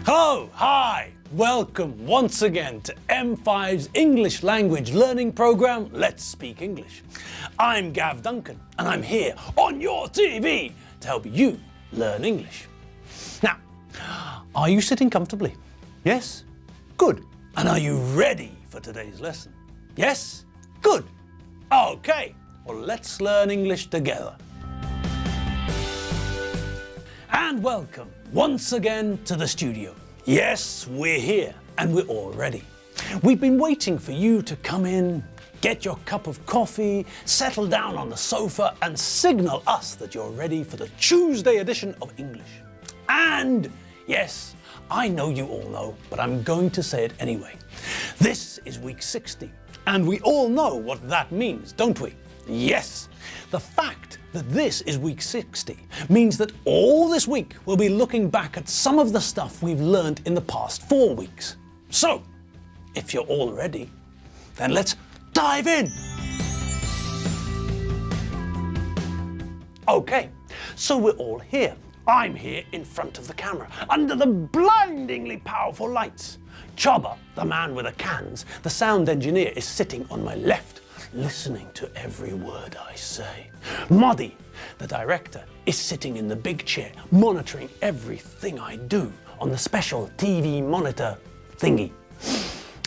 Hello, hi, welcome once again to M5's English language learning program, Let's Speak English. I'm Gav Duncan and I'm here on your TV to help you learn English. Now, are you sitting comfortably? Yes? Good. And are you ready for today's lesson? Yes? Good. Okay, well let's learn English together. And welcome once again to the studio. Yes, we're here and we're all ready. We've been waiting for you to come in, get your cup of coffee, settle down on the sofa and signal us that you're ready for the Tuesday edition of English. And yes, I know you all know, but I'm going to say it anyway. This is week 60 and we all know what that means, don't we? Yes, the fact that this is week 60 means that all this week we'll be looking back at some of the stuff we've learned in the past 4 weeks. So, if you're all ready, then let's dive in. Okay, so we're all here. I'm here in front of the camera, under the blindingly powerful lights. Chubba, the man with the cans, the sound engineer, is sitting on my left, listening to every word I say. Muddy, the director, is sitting in the big chair, monitoring everything I do on the special TV monitor thingy.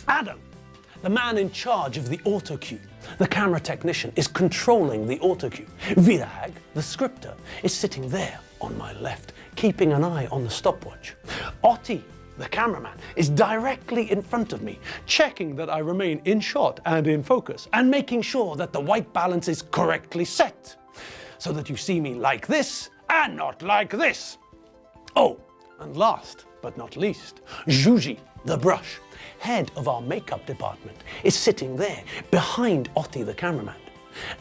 Adam, the man in charge of the autocue, the camera technician, is controlling the autocue. Virag, the scripter, is sitting there on my left, keeping an eye on the stopwatch. Otti, the cameraman, is directly in front of me, checking that I remain in shot and in focus, and making sure that the white balance is correctly set, so that you see me like this and not like this. Oh, and last but not least, Juji, the brush, head of our makeup department, is sitting there behind Otti, the cameraman.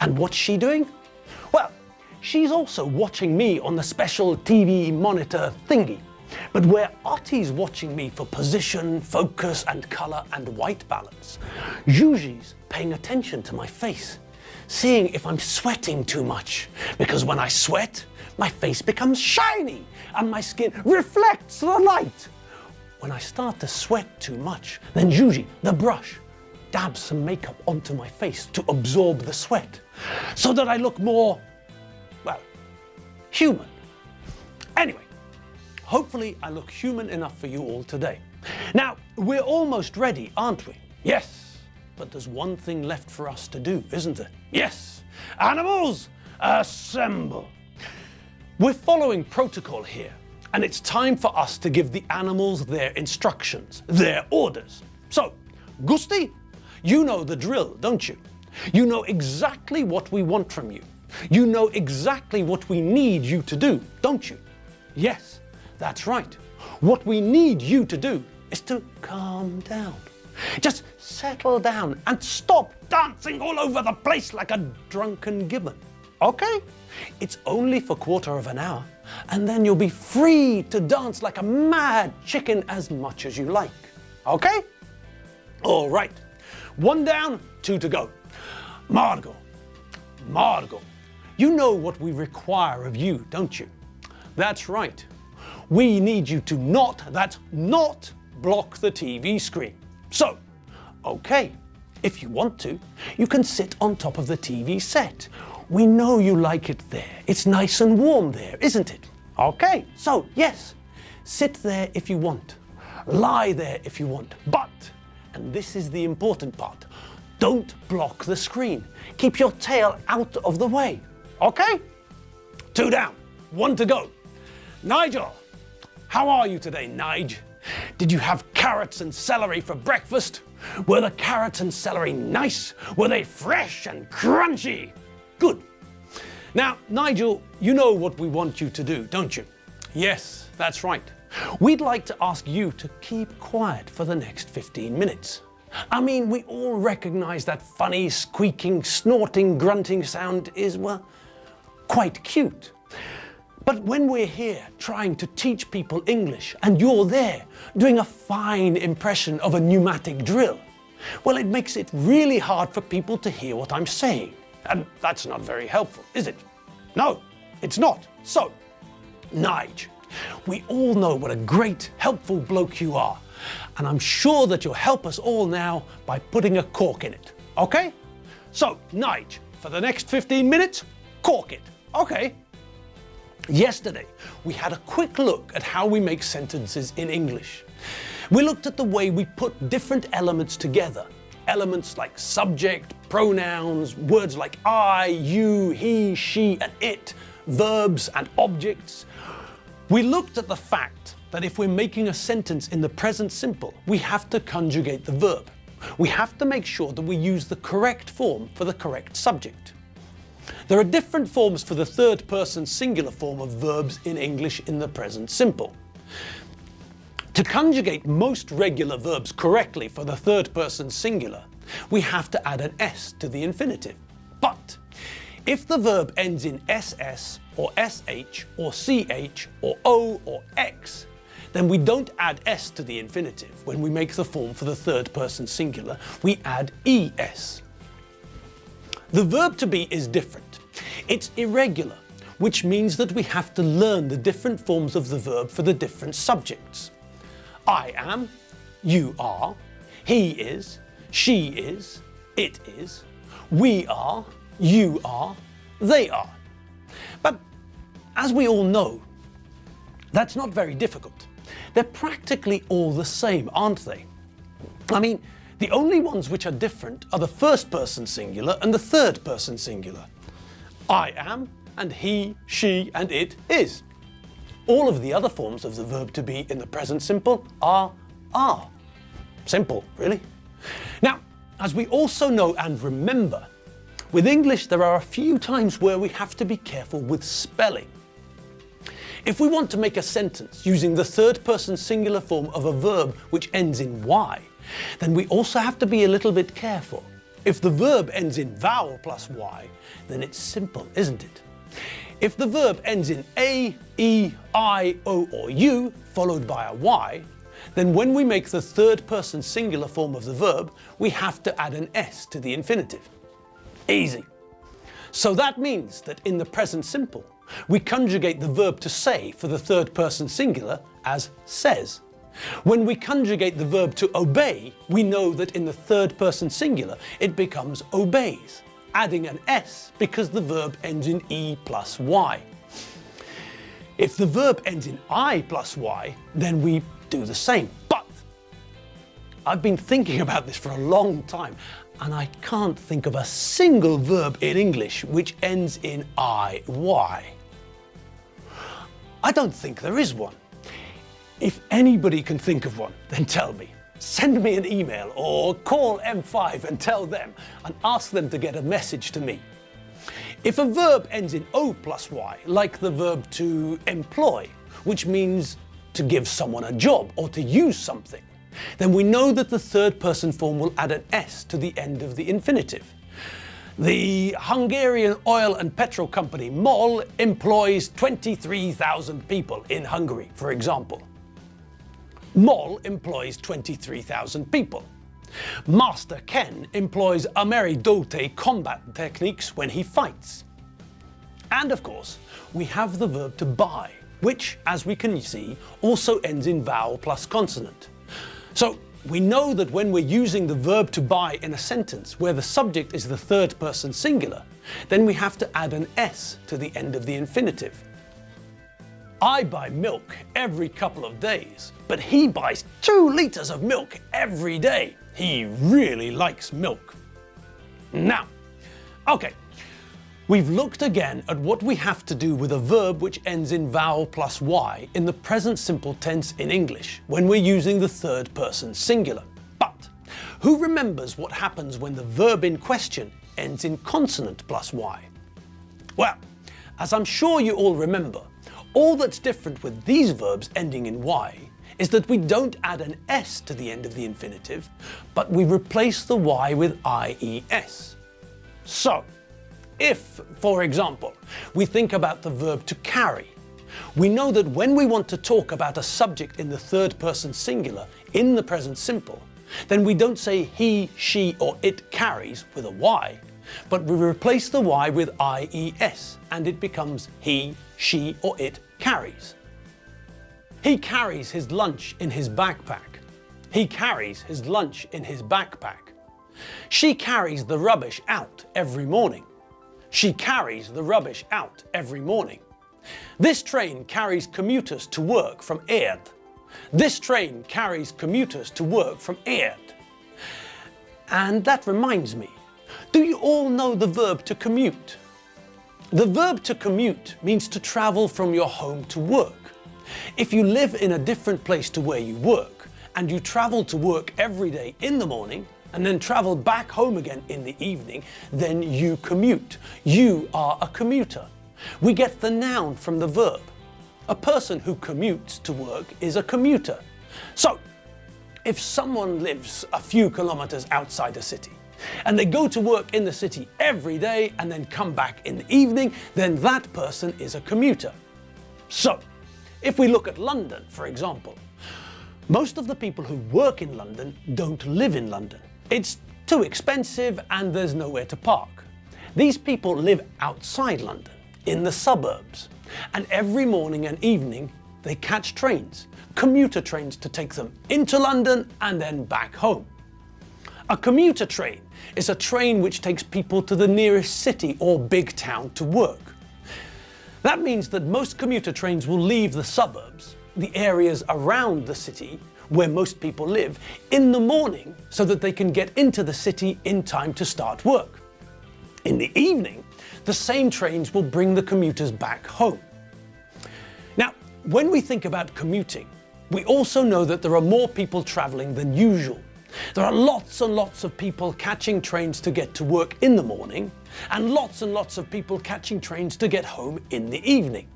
And what's she doing? Well, she's also watching me on the special TV monitor thingy. But where Otti's watching me for position, focus and colour and white balance, Juji's paying attention to my face, seeing if I'm sweating too much. Because when I sweat, my face becomes shiny and my skin reflects the light. When I start to sweat too much, then Juji, the brush, dabs some makeup onto my face to absorb the sweat, so that I look more, well, human. Anyway, hopefully I look human enough for you all today. Now, we're almost ready, aren't we? Yes, but there's one thing left for us to do, isn't it? Yes, animals, assemble. We're following protocol here, and it's time for us to give the animals their instructions, their orders. So, Gusti, you know the drill, don't you? You know exactly what we want from you. You know exactly what we need you to do, don't you? Yes. That's right. What we need you to do is to calm down. Just settle down and stop dancing all over the place like a drunken gibbon. Okay? It's only for quarter of an hour, and then you'll be free to dance like a mad chicken as much as you like. Okay? All right. 1 down, 2 to go. Margot, you know what we require of you, don't you? That's right. We need you to not block the TV screen. So, okay, if you want to, you can sit on top of the TV set. We know you like it there. It's nice and warm there, isn't it? Okay, so yes, sit there if you want. Lie there if you want. But, and this is the important part, don't block the screen. Keep your tail out of the way. Okay? 2 down, 1 to go. Nigel. How are you today, Nige? Did you have carrots and celery for breakfast? Were the carrots and celery nice? Were they fresh and crunchy? Good. Now, Nigel, you know what we want you to do, don't you? Yes, that's right. We'd like to ask you to keep quiet for the next 15 minutes. I mean, we all recognize that funny, squeaking, snorting, grunting sound is, well, quite cute. But when we're here trying to teach people English and you're there doing a fine impression of a pneumatic drill, well, it makes it really hard for people to hear what I'm saying. And that's not very helpful, is it? No, it's not. So, Nige, We all know what a great, helpful bloke you are, and I'm sure that you'll help us all now by putting a cork in it, okay? So, Nige, for the next 15 minutes, cork it, okay? Yesterday, we had a quick look at how we make sentences in English. We looked at the way we put different elements together. Elements like subject, pronouns, words like I, you, he, she, and it, verbs and objects. We looked at the fact that if we're making a sentence in the present simple, we have to conjugate the verb. We have to make sure that we use the correct form for the correct subject. There are different forms for the third person singular form of verbs in English in the present simple. To conjugate most regular verbs correctly for the third person singular, we have to add an S to the infinitive. But if the verb ends in SS or SH or CH or O or X, then we don't add S to the infinitive. When we make the form for the third person singular, we add ES. The verb to be is different. It's irregular, which means that we have to learn the different forms of the verb for the different subjects. I am, you are, he is, she is, it is, we are, you are, they are. But as we all know, that's not very difficult. They're practically all the same, aren't they? I mean, the only ones which are different are the first person singular and the third person singular. I am, and he, she, and it is. All of the other forms of the verb to be in the present simple are. Simple, really. Now, as we also know and remember, with English there are a few times where we have to be careful with spelling. If we want to make a sentence using the third person singular form of a verb which ends in Y, then we also have to be a little bit careful. If the verb ends in vowel plus Y, then it's simple, isn't it? If the verb ends in A, E, I, O, or U, followed by a Y, then when we make the third person singular form of the verb, we have to add an S to the infinitive. Easy. So that means that in the present simple, we conjugate the verb to say for the third person singular as says. When we conjugate the verb to obey, we know that in the third person singular, it becomes obeys, adding an S because the verb ends in E plus Y. If the verb ends in I plus Y, then we do the same. But I've been thinking about this for a long time, and I can't think of a single verb in English which ends in IY. I don't think there is one. If anybody can think of one, then tell me. Send me an email or call M5 and tell them and ask them to get a message to me. If a verb ends in O plus Y, like the verb to employ, which means to give someone a job or to use something, then we know that the third person form will add an S to the end of the infinitive. The Hungarian oil and petrol company MOL employs 23,000 people in Hungary, for example. MOL employs 23,000 people. Master Ken employs Ameridote combat techniques when he fights. And of course, we have the verb to buy, which, as we can see, also ends in vowel plus consonant. So we know that when we're using the verb to buy in a sentence where the subject is the third person singular, then we have to add an S to the end of the infinitive. I buy milk every couple of days, but he buys 2 liters of milk every day. He really likes milk. Now, okay, we've looked again at what we have to do with a verb which ends in vowel plus Y in the present simple tense in English when we're using the third person singular. But who remembers what happens when the verb in question ends in consonant plus Y? Well, as I'm sure you all remember, all that's different with these verbs ending in Y is that we don't add an S to the end of the infinitive, but we replace the Y with IES. So, if, for example, we think about the verb to carry, we know that when we want to talk about a subject in the third person singular in the present simple, then we don't say he, she, or it carries with a Y, but we replace the Y with IES, and it becomes he, she, or it carries. He carries his lunch in his backpack. He carries his lunch in his backpack. She carries the rubbish out every morning. She carries the rubbish out every morning. This train carries commuters to work from Erd. This train carries commuters to work from Erd. And that reminds me, do you all know the verb to commute? The verb to commute means to travel from your home to work. If you live in a different place to where you work, and you travel to work every day in the morning, and then travel back home again in the evening, then you commute. You are a commuter. We get the noun from the verb. A person who commutes to work is a commuter. So, if someone lives a few kilometers outside a city, and they go to work in the city every day and then come back in the evening, then that person is a commuter. So, if we look at London, for example, most of the people who work in London don't live in London. It's too expensive and there's nowhere to park. These people live outside London, in the suburbs, and every morning and evening they catch trains, commuter trains to take them into London and then back home. A commuter train is a train which takes people to the nearest city or big town to work. That means that most commuter trains will leave the suburbs, the areas around the city where most people live, in the morning so that they can get into the city in time to start work. In the evening, the same trains will bring the commuters back home. Now, when we think about commuting, we also know that there are more people traveling than usual. There are lots and lots of people catching trains to get to work in the morning, and lots of people catching trains to get home in the evening.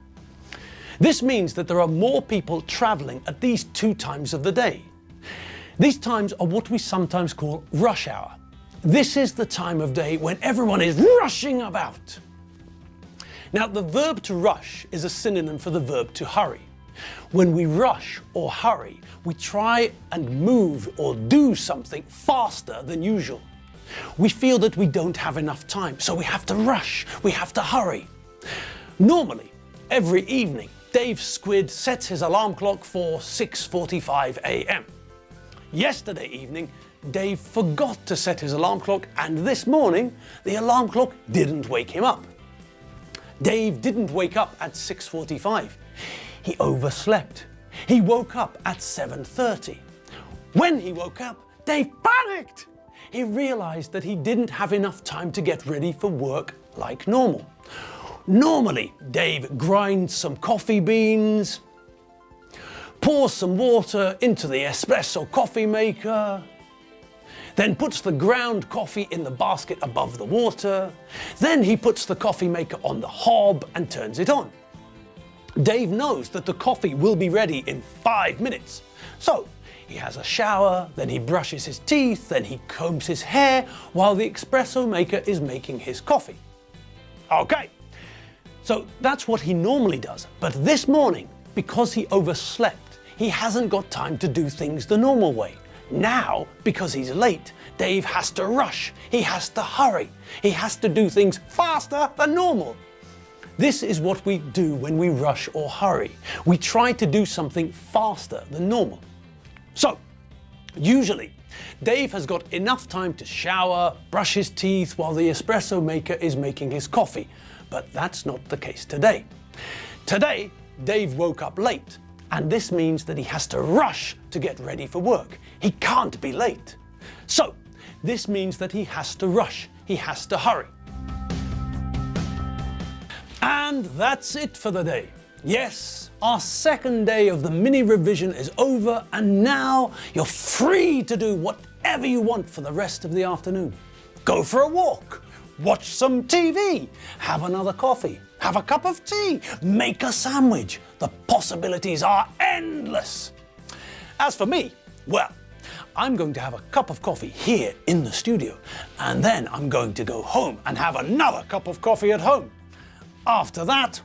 This means that there are more people traveling at these two times of the day. These times are what we sometimes call rush hour. This is the time of day when everyone is rushing about. Now, the verb to rush is a synonym for the verb to hurry. When we rush or hurry, we try and move or do something faster than usual. We feel that we don't have enough time, so we have to rush, we have to hurry. Normally, every evening, Dave Squid sets his alarm clock for 6:45 a.m. Yesterday evening, Dave forgot to set his alarm clock, and this morning, the alarm clock didn't wake him up. Dave didn't wake up at 6:45. He overslept. He woke up at 7:30. When he woke up, Dave panicked. He realized that he didn't have enough time to get ready for work like normal. Normally, Dave grinds some coffee beans, pours some water into the espresso coffee maker, then puts the ground coffee in the basket above the water, then he puts the coffee maker on the hob and turns it on. Dave knows that the coffee will be ready in 5 minutes, so he has a shower, then he brushes his teeth, then he combs his hair while the espresso maker is making his coffee. Okay. So that's what he normally does. But this morning, because he overslept, he hasn't got time to do things the normal way. Now, because he's late, Dave has to rush. He has to hurry. He has to do things faster than normal. This is what we do when we rush or hurry. We try to do something faster than normal. So, usually, Dave has got enough time to shower, brush his teeth while the espresso maker is making his coffee. But that's not the case today. Today, Dave woke up late, and this means that he has to rush to get ready for work. He can't be late. So, this means that he has to rush, he has to hurry. And that's it for the day. Yes, our second day of the mini revision is over, and now you're free to do whatever you want for the rest of the afternoon. Go for a walk. Watch some TV, have another coffee, have a cup of tea, make a sandwich. The possibilities are endless. As for me, well, I'm going to have a cup of coffee here in the studio, and then I'm going to go home and have another cup of coffee at home. After that,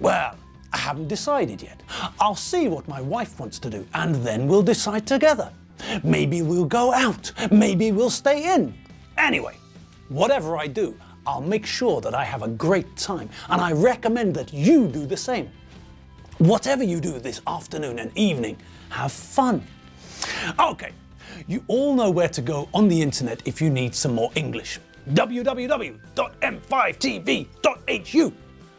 well, I haven't decided yet. I'll see what my wife wants to do, and then we'll decide together. Maybe we'll go out, maybe we'll stay in. Anyway, whatever I do, I'll make sure that I have a great time, and I recommend that you do the same. Whatever you do this afternoon and evening, have fun. Okay, you all know where to go on the internet if you need some more English. www.m5tv.hu.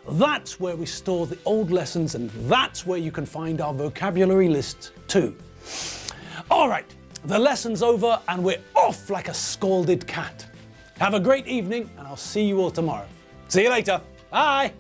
That's where we store the old lessons, and that's where you can find our vocabulary list too. All right, the lesson's over and we're off like a scalded cat. Have a great evening and I'll see you all tomorrow. See you later. Bye.